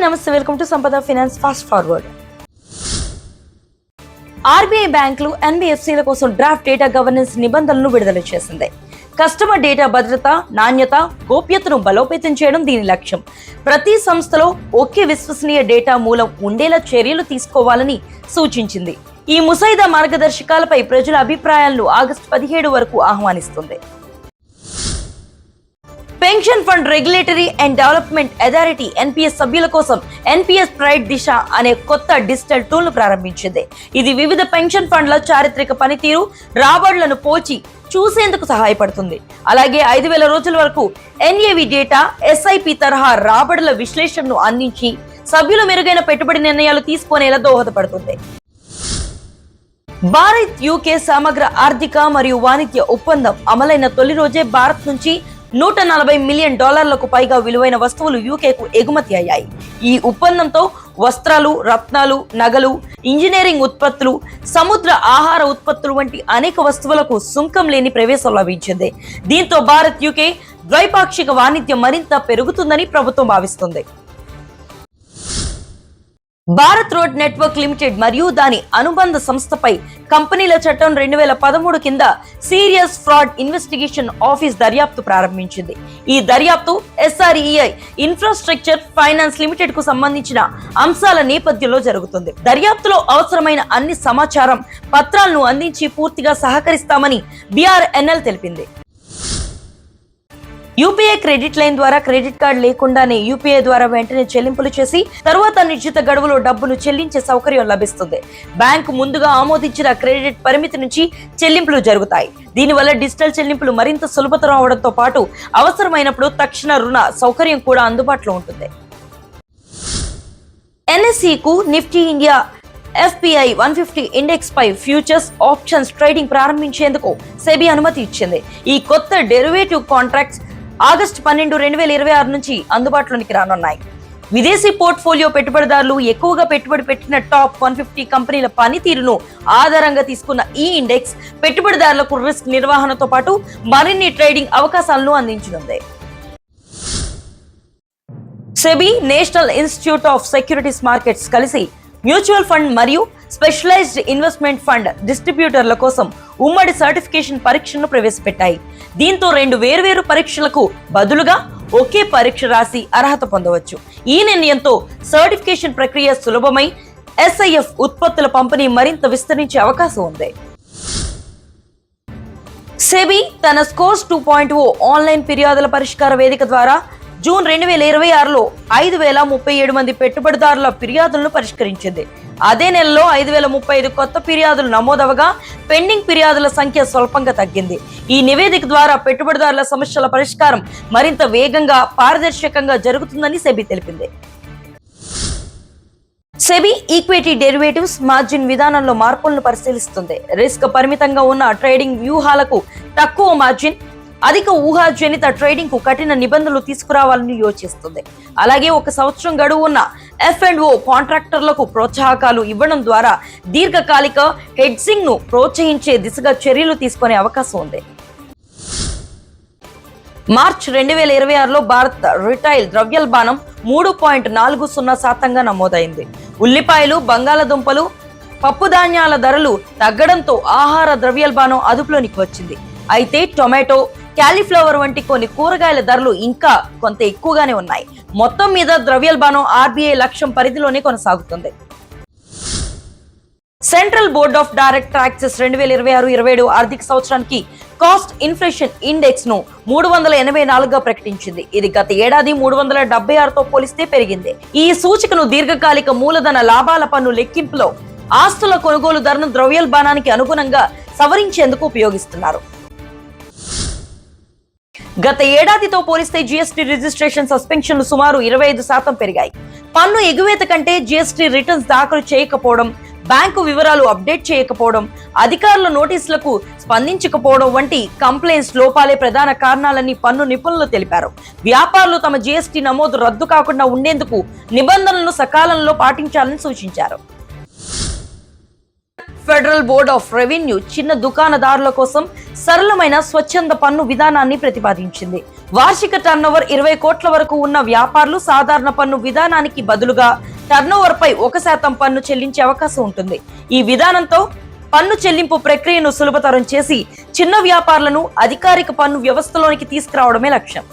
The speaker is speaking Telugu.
నమస్తే, వెల్కమ్ టు సంపద ఫైనాన్స్ ఫాస్ట్ ఫార్వర్డ్. ఆర్బీఐ బ్యాంకులు ఎన్బిఎఫ్సిల కోసం డ్రాఫ్ట్ డేటా గవర్నెన్స్ నిబంధనలను విడుదల చేసింది. కస్టమర్ డేటా భద్రత, నాణ్యత, గోప్యతను బలోపేతం చేయడం దీని లక్ష్యం. ప్రతి సంస్థలో ఒకే విశ్వసనీయ డేటా మూలం ఉండేలా చర్యలు తీసుకోవాలని సూచించింది. ఈ ముసాయిదా మార్గదర్శకాలపై ప్రజల అభిప్రాయాలను ఆగస్టు 17 వరకు ఆహ్వానిస్తుంది. Pension fund regulatory and development authority NPS సభ్యుల కోసం ఎన్పిఎస్ ప్రైడ్ దిశ అనే కొత్త డిజిటల్ టూల్ ను ప్రారంభించింది. ఇది వివిధ పెన్షన్ ఫండ్ల చారిత్రక పనితీరు, రాబడులను పోల్చి చూసేందుకు సహాయపడుతుంది. అలాగే 5,000 రోజుల వరకు ఎన్ఏవి డేటా, ఎస్ఐపి తరహా రాబడుల విశ్లేషణను అందించి సభ్యులు మెరుగైన పెట్టుబడి నిర్ణయాలు తీసుకునేలా దోహదపడుతుంది. భారత్ యూకే సమగ్ర ఆర్థిక మరియు వాణిజ్య ఒప్పందం అమలైన తొలి రోజే భారత్ నుంచి $140 మిలియన్ పైగా విలువైన వస్తువులు యూకేకు ఎగుమతి అయ్యాయి. ఈ ఒప్పందంతో వస్త్రాలు, రత్నాలు, నగలు, ఇంజనీరింగ్ ఉత్పత్తులు, సముద్ర ఆహార ఉత్పత్తులు వంటి అనేక వస్తువులకు సుంకం లేని ప్రవేశం లభించింది. దీంతో భారత్ యూకే ద్వైపాక్షిక వాణిజ్యం మరింత పెరుగుతుందని ప్రభుత్వం భావిస్తుంది. భారత్ రోడ్ నెట్వర్క్ లిమిటెడ్ మరియు దాని అనుబంధ సంస్థపై కంపెనీల చట్టం 2013 కింద సీరియస్ ఫ్రాడ్ ఇన్వెస్టిగేషన్ ఆఫీస్ దర్యాప్తు ప్రారంభించింది. ఈ దర్యాప్తు ఎస్ఆర్ఈఐ ఇన్ఫ్రాస్ట్రక్చర్ ఫైనాన్స్ లిమిటెడ్ కు సంబంధించిన అంశాల నేపథ్యంలో జరుగుతుంది. దర్యాప్తులో అవసరమైన అన్ని సమాచారం, పత్రాలను అందించి పూర్తిగా సహకరిస్తామని బిఆర్ఎన్ఎల్ తెలిపింది. యూపీఐ క్రెడిట్ లైన్ ద్వారా క్రెడిట్ కార్డు లేకుండానే యూపీఐ ద్వారా వెంటనే చెల్లింపులు చేసి తరువాత నిశ్చిత గడువులో డబ్బును చెల్లించే సౌకర్యం లభిస్తుంది. బ్యాంకు ముందుగా ఆమోదించిన క్రెడిట్ పరిమితి నుంచి చెల్లింపులు జరుగుతాయి. దీనివల్ల డిజిటల్ చెల్లింపులు మరింత సులభతరం అవడంతో పాటు అవసరమైనప్పుడు తక్షణ రుణ సౌకర్యం కూడా అందుబాటులో ఉంటుంది. ఎన్ఎస్ఈకు నిఫ్టీ ఇండియా FPI 150 ఇండెక్స్ పై ఫ్యూచర్స్, ఆప్షన్స్ ట్రేడింగ్ ప్రారంభించేందుకు సెబీ అనుమతి ఇచ్చింది. ఈ కొత్త డెరివేటివ్ కాంట్రాక్ట్స్ ఆగస్టు 12, 2026 నుంచి అందుబాటులోనికి రానున్నాయి. విదేశీ పోర్ట్ఫోలియో పెట్టుబడిదారులు ఎక్కువగా పెట్టుబడి పెట్టిన టాప్ 150 కంపెనీల పనితీరును ఆధారంగా తీసుకున్న ఈ ఇండెక్స్ పెట్టుబడిదారులకు రిస్క్ నిర్వహణతో పాటు మరిన్ని ట్రేడింగ్ అవకాశాలను అందించనుంది. SEBI, national institute of securities markets కలిసి మ్యూచువల్ ఫండ్ మరియు స్పెషలైజ్డ్ ఇన్వెస్ట్మెంట్ ఫండ్ డిస్ట్రిబ్యూటర్ల కోసం ఉమ్మడి సర్టిఫికేషన్ పరీక్షను ప్రవేశపెట్టాయి. దీంతో 2 వేర్వేరు పరీక్షలకు బదులుగా ఒకే పరీక్ష రాసి అర్హత పొందవచ్చు. ఈ నిర్ణయంతో సర్టిఫికేషన్ ప్రక్రియ సులభమై ఎస్ఐఎఫ్ ఉత్పత్తుల పంపిణీ మరింత విస్తరించే అవకాశం ఉంది. సెబీ తన స్కోర్స్ 2.0 ఆన్లైన్ ఫిర్యాదుల పరిష్కార వేదిక ద్వారా జూన్ 2026లో 5,037 మంది పెట్టుబడిదారుల ఫిర్యాదులను పరిష్కరించింది. అదే నెలలో 5,035 కొత్త ఫిర్యాదులు నమోదవగా పెండింగ్ ఫిర్యాదుల సంఖ్య స్వల్పంగా తగ్గింది. ఈ నివేదిక ద్వారా పెట్టుబడిదారుల సమస్యల పరిష్కారం మరింత వేగంగా, పారదర్శకంగా జరుగుతుందని సెబీ తెలిపింది. సెబీ ఈక్విటీ డెరివేటివ్స్ మార్జిన్ విధానంలో మార్పులను పరిశీలిస్తుంది. రిస్క్ పరిమితంగా ఉన్న ట్రేడింగ్ వ్యూహాలకు తక్కువ మార్జిన్, అధిక ఊహాజనిత ట్రేడింగ్ కు కఠిన నిబంధనలు తీసుకురావాలని యోచిస్తుంది. అలాగే 1 సంవత్సరం గడువు ఉన్న F&O కాంట్రాక్టర్లకు ప్రోత్సాహకాలు ఇవ్వడం ద్వారా దీర్ఘకాలిక హెడ్జింగ్ ను ప్రోత్సహించే దిశగా చర్యలు తీసుకునే అవకాశం ఉంది. మార్చ్ 2026లో భారత్ రిటైల్ ద్రవ్యోల్బణం 3.40% నమోదైంది. ఉల్లిపాయలు, బంగాళాదుంపలు, పప్పు ధాన్యాల ధరలు తగ్గడంతో ఆహార ద్రవ్యోల్బణం అదుపులోనికి వచ్చింది. అయితే టొమాటో, క్యాలీఫ్లవర్ వంటి కొన్ని కూరగాయల ధరలు ఇంకా కొంత ఎక్కువగానే ఉన్నాయి. మొత్తం మీద ద్రవ్యోల్బణం ఆర్బీఐ లక్ష్యం పరిధిలోనే కొనసాగుతుంది. Central board of direct taxes 2026-27 ఆర్థిక సంవత్సరానికి కాస్ట్ ఇన్ఫ్లేషన్ ఇండెక్స్ ను 384గా ప్రకటించింది. ఇది గత ఏడాది 376తో పోలిస్తే పెరిగింది. ఈ సూచికను దీర్ఘకాలిక మూలధన లాభాల పన్ను లెక్కింపులో ఆస్తుల కొనుగోలు ధరను ద్రవ్యోల్బణానికి అనుగుణంగా సవరించేందుకు ఉపయోగిస్తున్నారు. గత ఏడాదితో పోలిస్తే జీఎస్టీ రిజిస్ట్రేషన్ సస్పెన్షన్లు సుమారు 25% పెరిగాయి. పన్ను ఎగువేత కంటే జీఎస్టీ రిటర్న్స్ దాఖలు చేయకపోవడం, బ్యాంకు వివరాలు అప్డేట్ చేయకపోవడం, అధికారుల నోటీసులకు స్పందించకపోవడం వంటి కంప్లైంట్స్ లోపాలే ప్రధాన కారణాలని పన్ను నిపుణులు తెలిపారు. వ్యాపారులు తమ జీఎస్టీ నమోదు రద్దు కాకుండా ఉండేందుకు నిబంధనలను సకాలంలో పాటించాలని సూచించారు. ఫెడరల్ బోర్డ్ ఆఫ్ రెవెన్యూ చిన్న దుకాణదారుల కోసం సరళమైన స్వచ్ఛంద పన్ను విధానాన్ని ప్రతిపాదించింది. వార్షిక టర్నోవర్ 20 కోట్ల వరకు ఉన్న వ్యాపారులు సాధారణ పన్ను విధానానికి బదులుగా టర్నోవర్ పై 1% పన్ను చెల్లించే అవకాశం ఉంటుంది. ఈ విధానంతో పన్ను చెల్లింపు ప్రక్రియను సులభతరం చేసి చిన్న వ్యాపారులను అధికారిక పన్ను వ్యవస్థలోనికి తీసుకురావడమే లక్ష్యం.